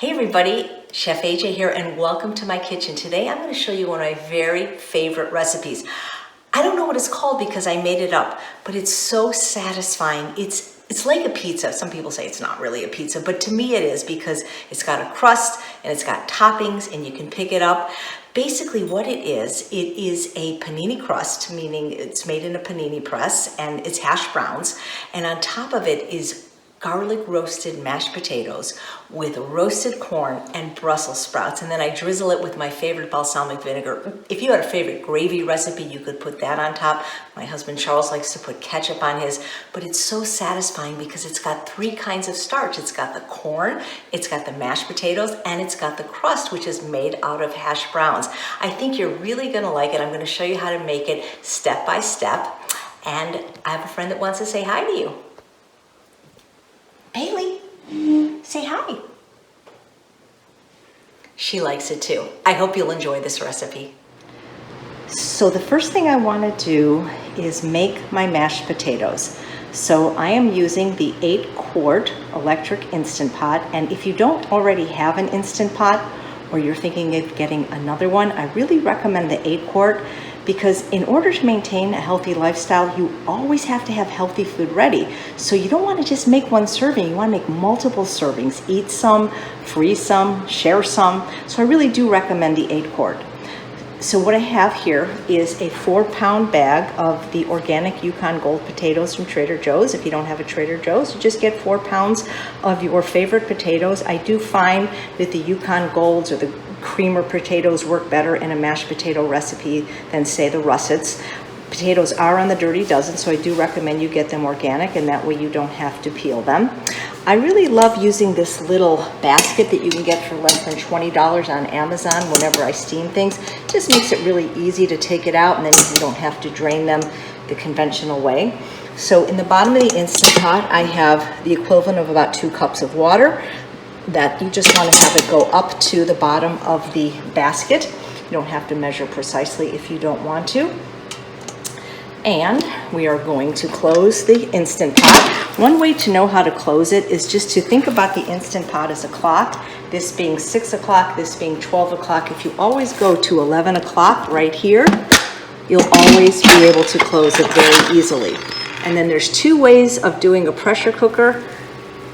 Hey everybody, Chef AJ here and welcome to my kitchen. Today I'm going to show you one of my very favorite recipes. I don't know what it's called because I made it up, but it's so satisfying. It's like a pizza. Some people say it's not really a pizza, but to me it is because it's got a crust and it's got toppings and you can pick it up. Basically what it is a panini crust, meaning it's made in a panini press and it's hash browns. And on top of it is garlic roasted mashed potatoes with roasted corn and Brussels sprouts. And then I drizzle it with my favorite balsamic vinegar. If you had a favorite gravy recipe, you could put that on top. My husband Charles likes to put ketchup on his, but it's so satisfying because it's got three kinds of starch. It's got the corn, it's got the mashed potatoes, and it's got the crust, which is made out of hash browns. I think you're really gonna like it. I'm gonna show you how to make it step by step. And I have a friend that wants to say hi to you. Bailey, say hi. She likes it too. I hope you'll enjoy this recipe. So the first thing I want to do is make my mashed potatoes. So I am using the 8-quart electric Instant Pot, and if you don't already have an Instant Pot or you're thinking of getting another one, I really recommend the 8-quart. Because in order to maintain a healthy lifestyle, you always have to have healthy food ready. So you don't want to just make one serving, you want to make multiple servings. Eat some, freeze some, share some. So I really do recommend the 8-quart. So what I have here is a 4-pound bag of the organic Yukon Gold potatoes from Trader Joe's. If you don't have a Trader Joe's, you just get 4 pounds of your favorite potatoes. I do find that the Yukon Golds or the creamer potatoes work better in a mashed potato recipe than say the russets. Potatoes are on the dirty dozen, so I do recommend you get them organic, and that way you don't have to peel them. I really love using this little basket that you can get for less than $20 on Amazon whenever I steam things. It just makes it really easy to take it out, and then you don't have to drain them the conventional way. So in the bottom of the Instant Pot, I have the equivalent of about 2 cups of water. That you just want to have it go up to the bottom of the basket. You don't have to measure precisely if you don't want to. And we are going to close the Instant Pot. One way to know how to close it is just to think about the Instant Pot as a clock. This being 6 o'clock, this being 12 o'clock. If you always go to 11 o'clock right here, you'll always be able to close it very easily. And then there's 2 ways of doing a pressure cooker.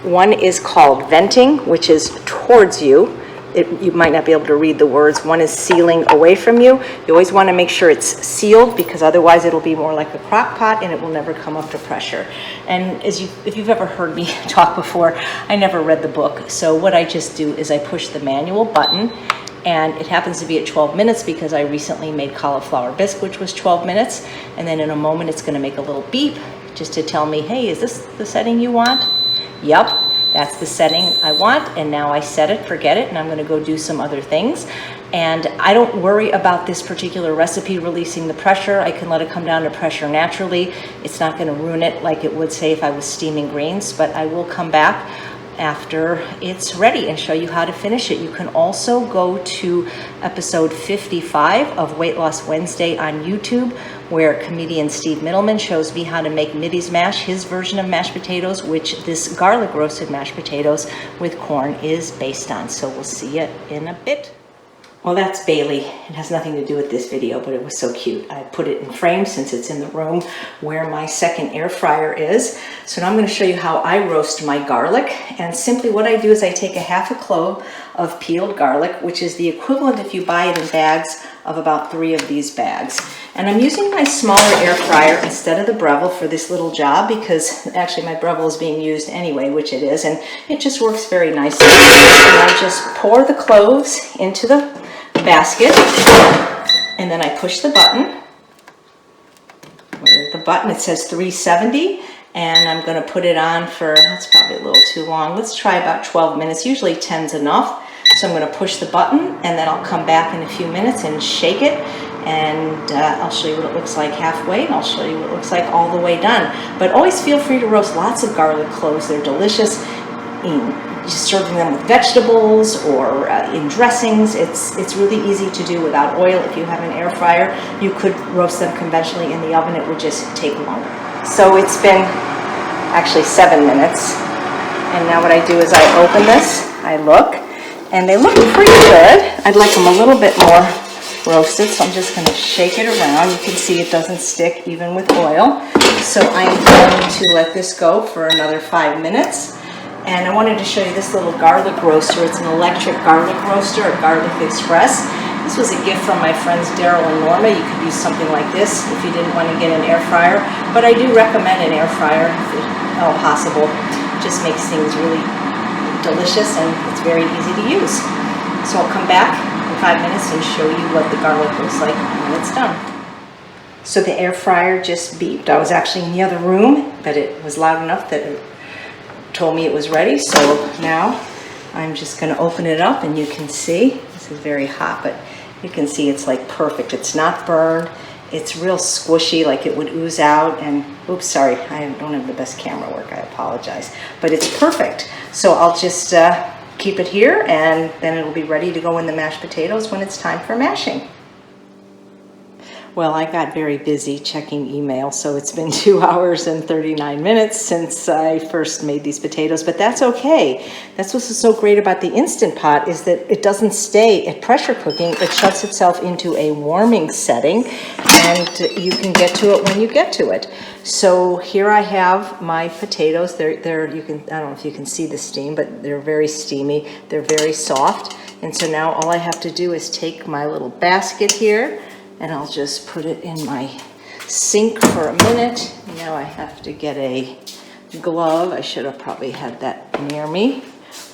One is called venting, which is towards you. You might not be able to read the words. One is sealing away from you. You always want to make sure it's sealed because otherwise it'll be more like a crock pot and it will never come up to pressure. And if you've ever heard me talk before, I never read the book. So what I just do is I push the manual button, and it happens to be at 12 minutes because I recently made cauliflower bisque, which was 12 minutes. And then in a moment, it's going to make a little beep just to tell me, hey, is this the setting you want? Yep, that's the setting I want, and now I set it, forget it, and I'm going to go do some other things. And I don't worry about this particular recipe releasing the pressure. I can let it come down to pressure naturally. It's not going to ruin it like it would say if I was steaming greens, but I will come back after it's ready and show you how to finish it. You can also go to episode 55 of Weight Loss Wednesday on YouTube, where comedian Steve Middleman shows me how to make Middy's Mash, his version of mashed potatoes, which this garlic roasted mashed potatoes with corn is based on. So we'll see you in a bit. Well, that's Bailey. It has nothing to do with this video, but it was so cute. I put it in frame since it's in the room where my second air fryer is. So now I'm going to show you how I roast my garlic. And simply what I do is I take a half a clove of peeled garlic, which is the equivalent, if you buy it in bags, of about 3 of these bags. And I'm using my smaller air fryer instead of the Breville for this little job because actually my Breville is being used anyway, which it is, and it just works very nicely. And I just pour the cloves into the basket, and then I push the button. Where's the button? It says 370, and I'm going to put it on for, that's probably a little too long. Let's try about 12 minutes. Usually 10's enough. So I'm going to push the button, and then I'll come back in a few minutes and shake it, and I'll show you what it looks like halfway, and I'll show you what it looks like all the way done. But always feel free to roast lots of garlic cloves. They're delicious. Just serving them with vegetables or in dressings. It's really easy to do without oil. If you have an air fryer, you could roast them conventionally in the oven. It would just take longer. So it's been actually 7 minutes. And now what I do is I open this, I look, And they look pretty good. I'd like them a little bit more roasted, so I'm just going to shake it around. You can see it doesn't stick even with oil. So I'm going to let this go for another 5 minutes. And I wanted to show you this little garlic roaster. It's an electric garlic roaster, a Garlic Express. This was a gift from my friends Daryl and Norma. You could use something like this if you didn't want to get an air fryer. But I do recommend an air fryer if at all possible. It just makes things really delicious and it's very easy to use. So I'll come back in 5 minutes and show you what the garlic looks like when it's done. So the air fryer just beeped. I was actually in the other room, but it was loud enough that it told me it was ready. So now I'm just going to open it up and you can see, this is very hot, but you can see it's like perfect. It's not burned. It's real squishy, like it would ooze out. And oops, sorry, I don't have the best camera work. I apologize. But it's perfect. So I'll just keep it here and then it'll be ready to go in the mashed potatoes when it's time for mashing. Well, I got very busy checking email, so it's been 2 hours and 39 minutes since I first made these potatoes, but that's okay. That's what's so great about the Instant Pot is that it doesn't stay at pressure cooking. It shuts itself into a warming setting, and you can get to it when you get to it. So here I have my potatoes. They're you can, I don't know if you can see the steam, but they're very steamy. They're very soft, and so now all I have to do is take my little basket here, and I'll just put it in my sink for a minute. Now I have to get a glove. I should have probably had that near me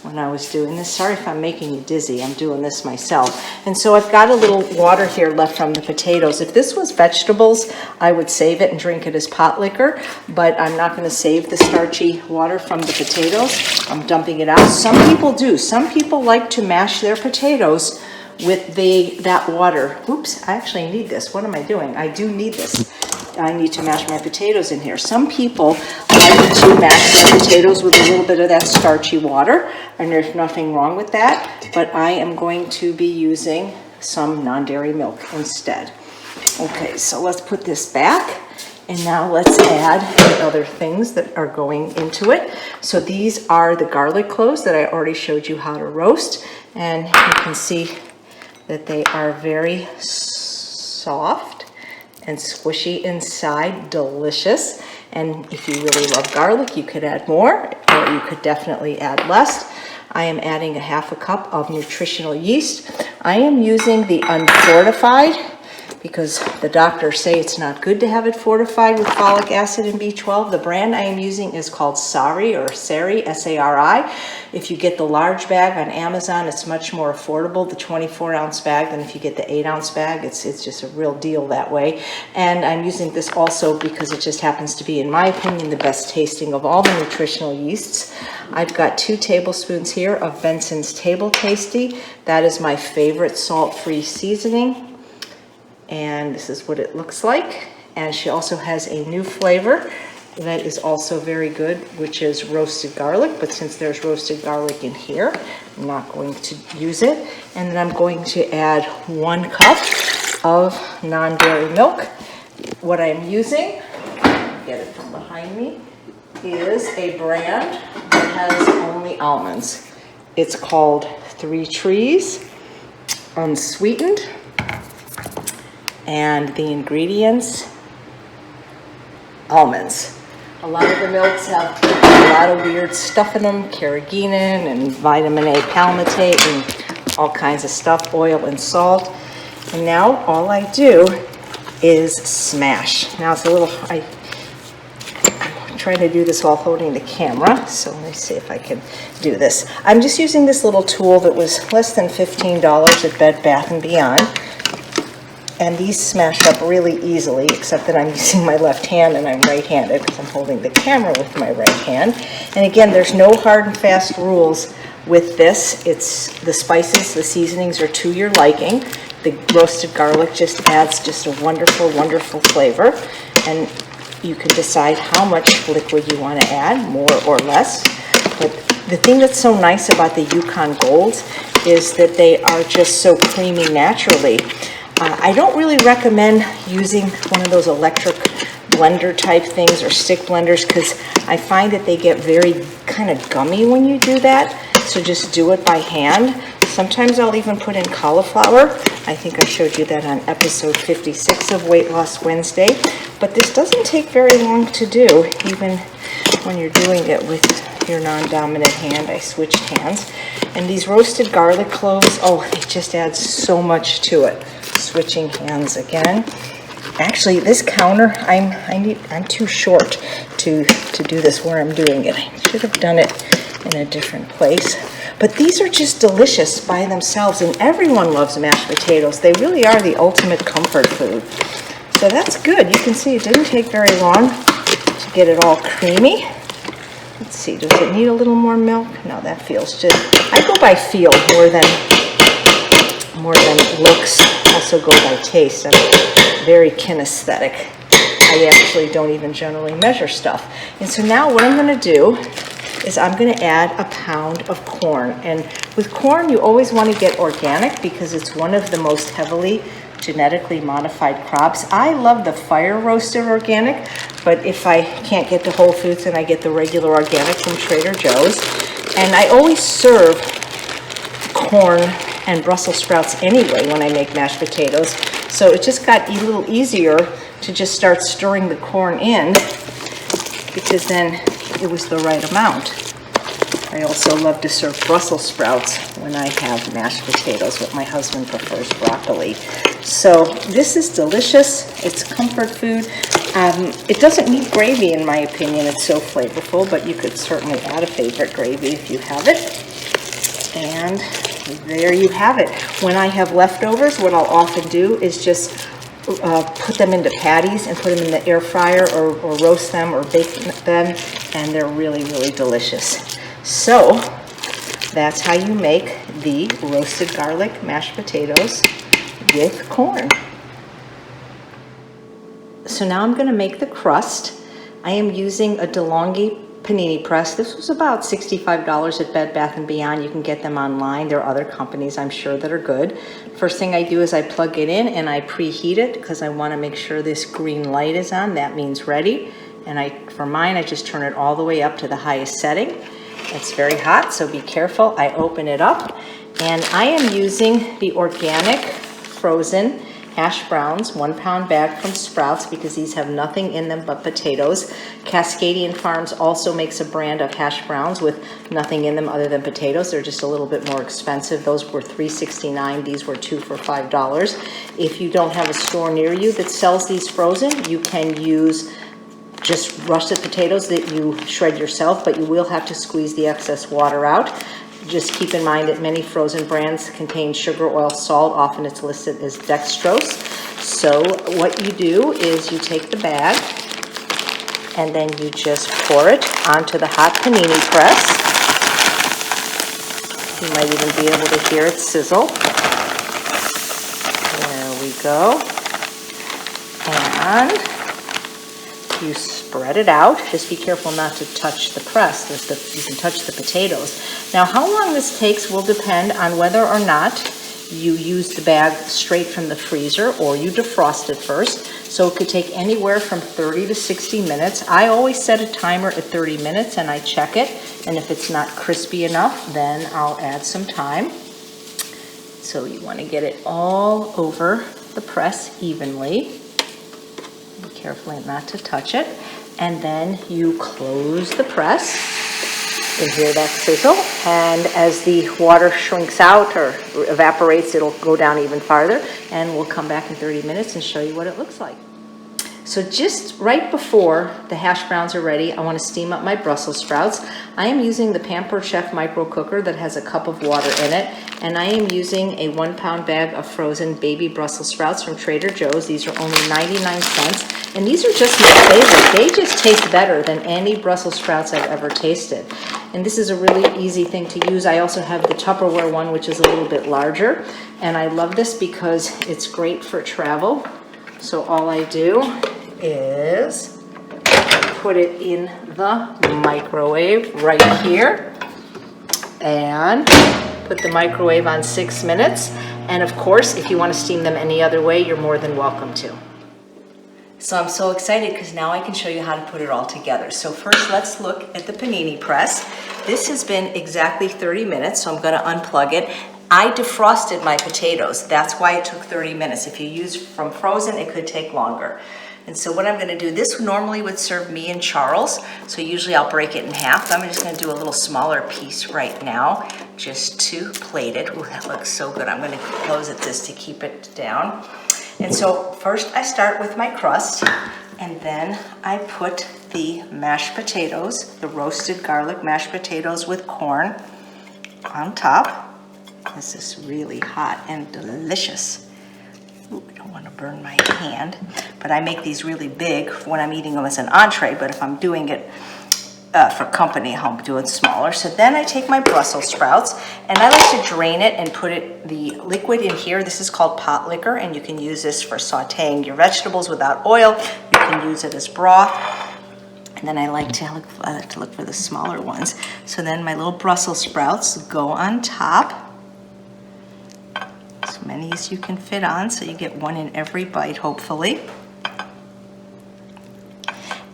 when I was doing this. Sorry if I'm making you dizzy. I'm doing this myself. And so I've got a little water here left from the potatoes. If this was vegetables, I would save it and drink it as pot liquor, but I'm not going to save the starchy water from the potatoes. I'm dumping it out. Some people do. Some people like to mash their potatoes with that water. Oops, I actually need this. What am I doing? I do need this. I need to mash my potatoes in here. Some people like to mash their potatoes with a little bit of that starchy water, and there's nothing wrong with that, but I am going to be using some non-dairy milk instead. Okay, so let's put this back, and now let's add the other things that are going into it. So these are the garlic cloves that I already showed you how to roast, and you can see that they are very soft and squishy inside, delicious. And if you really love garlic, you could add more, or you could definitely add less. I am adding a ½ cup of nutritional yeast. I am using the unfortified because the doctors say it's not good to have it fortified with folic acid and B12. The brand I am using is called Sari, or Sari, S-A-R-I. If you get the large bag on Amazon, it's much more affordable, the 24-ounce bag, than if you get the 8-ounce bag. It's just a real deal that way. And I'm using this also because it just happens to be, in my opinion, the best tasting of all the nutritional yeasts. I've got 2 tablespoons here of Benson's Table Tasty. That is my favorite salt-free seasoning. And this is what it looks like. And she also has a new flavor that is also very good, which is roasted garlic. But since there's roasted garlic in here, I'm not going to use it. And then I'm going to add 1 cup of non-dairy milk. What I'm using, get it from behind me, is a brand that has only almonds. It's called 3 Trees, unsweetened. And the ingredients, almonds. A lot of the milks have a lot of weird stuff in them, carrageenan and vitamin A palmitate and all kinds of stuff, oil and salt. And now all I do is smash. Now it's a little, I'm trying to do this while holding the camera, so let me see if I can do this. I'm just using this little tool that was less than $15 at Bed Bath & Beyond. And these smash up really easily, except that I'm using my left hand and I'm right-handed because I'm holding the camera with my right hand. And again, there's no hard and fast rules with this. It's the spices, the seasonings are to your liking. The roasted garlic just adds just a wonderful, wonderful flavor. And you can decide how much liquid you want to add, more or less. But the thing that's so nice about the Yukon Golds is that they are just so creamy naturally. I don't really recommend using one of those electric blender type things or stick blenders because I find that they get very kind of gummy when you do that. so just do it by hand. Sometimes I'll even put in cauliflower. I think I showed you that on episode 56 of Weight Loss Wednesday. But this doesn't take very long to do, even when you're doing it with your non-dominant hand. I switched hands. And these roasted garlic cloves, oh, it just adds so much to it. Switching hands again. Actually, this counter, I'm too short to do this where I'm doing it. I should have done it in a different place. But these are just delicious by themselves, and everyone loves mashed potatoes. They really are the ultimate comfort food. So that's good. You can see it didn't take very long to get it all creamy. Let's see, does it need a little more milk? No, that feels just, I go by feel more than looks. Also go by taste. I'm very kinesthetic. I actually don't even generally measure stuff. And so now what I'm going to do is I'm going to add a pound of corn. And with corn, you always want to get organic because it's one of the most heavily genetically modified crops. I love the fire roasted organic, but if I can't get to Whole Foods, then I get the regular organic from Trader Joe's. And I always serve corn and Brussels sprouts anyway when I make mashed potatoes. So it just got a little easier to just start stirring the corn in because then it was the right amount. I also love to serve Brussels sprouts when I have mashed potatoes, but my husband prefers broccoli. So this is delicious. It's comfort food. It doesn't need gravy in my opinion. It's so flavorful, but you could certainly add a favorite gravy if you have it. And there you have it. When I have leftovers, what I'll often do is just put them into patties and put them in the air fryer or roast them or bake them, and they're really, really delicious. So that's how you make the roasted garlic mashed potatoes with corn. So now I'm going to make the crust. I am using a DeLonghi panini press. This was about $65 at Bed Bath & Beyond. You can get them online. There are other companies I'm sure that are good. First thing I do is I plug it in and I preheat it because I want to make sure this green light is on. That means ready. And for mine, I just turn it all the way up to the highest setting. It's very hot, so be careful. I open it up, and I am using the organic frozen hash browns, 1 pound bag from Sprouts, because these have nothing in them but potatoes. Cascadian Farms also makes a brand of hash browns with nothing in them other than potatoes. They're just a little bit more expensive. Those were $3.69. These were 2 for $5. If you don't have a store near you that sells these frozen, you can use just russet potatoes that you shred yourself, but you will have to squeeze the excess water out. Just keep in mind that many frozen brands contain sugar, oil, salt. Often it's listed as dextrose. So what you do is you take the bag and then you just pour it onto the hot panini press. You might even be able to hear it sizzle. There we go. And you spread it out. Just be careful not to touch the press. You can touch the potatoes. Now, how long this takes will depend on whether or not you use the bag straight from the freezer or you defrost it first. So it could take anywhere from 30 to 60 minutes. I always set a timer at 30 minutes and I check it. And if it's not crispy enough, then I'll add some time. So you want to get it all over the press evenly. Be careful not to touch it. And then you close the press. You can hear that sizzle. And as the water shrinks out or evaporates, it'll go down even farther. And we'll come back in 30 minutes and show you what it looks like. So just right before the hash browns are ready, I want to steam up my Brussels sprouts. I am using the Pampered Chef micro cooker that has a cup of water in it, and I am using a 1 pound bag of frozen baby Brussels sprouts from Trader Joe's. These are only 99 cents, and these are just my favorite. They just taste better than any Brussels sprouts I've ever tasted. And this is a really easy thing to use. I also have the Tupperware one, which is a little bit larger, and I love this because it's great for travel. So all I do is put it in the microwave right here and put the microwave on 6 minutes. And of course, if you want to steam them any other way, you're more than welcome to. So I'm so excited because now I can show you how to put it all together. So first, let's look at the panini press. This has been exactly 30 minutes, so I'm gonna unplug it. I defrosted my potatoes. That's why it took 30 minutes. If you use from frozen, it could take longer. And so what I'm gonna do, this normally would serve me and Charles, so usually I'll break it in half. I'm just gonna do a little smaller piece right now, just to plate it. Ooh, that looks so good. I'm gonna close at this to keep it down. And so first I start with my crust, and then I put the mashed potatoes, the roasted garlic mashed potatoes with corn on top. This is really hot and delicious. Ooh, I don't want to burn my hand, but I make these really big when I'm eating them as an entree, but if I'm doing it for company, I'll do it smaller. So then I take my Brussels sprouts, and I like to drain it and put the liquid in here. This is called pot liquor, and you can use this for sauteing your vegetables without oil. You can use it as broth. And then I like to look for the smaller ones. So then my little Brussels sprouts go on top. As many as you can fit on, so you get one in every bite, hopefully.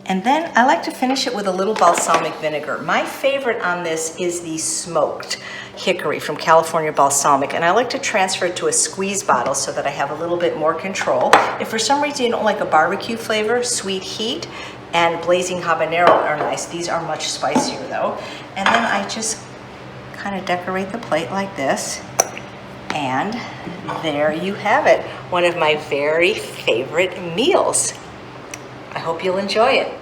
And then I like to finish it with a little balsamic vinegar. My favorite on this is the smoked hickory from California Balsamic, and I like to transfer it to a squeeze bottle so that I have a little bit more control. If for some reason you don't like a barbecue flavor, Sweet Heat and blazing habanero are nice. These are much spicier though. And then I just kind of decorate the plate like this. And there you have it, one of my very favorite meals. I hope you'll enjoy it.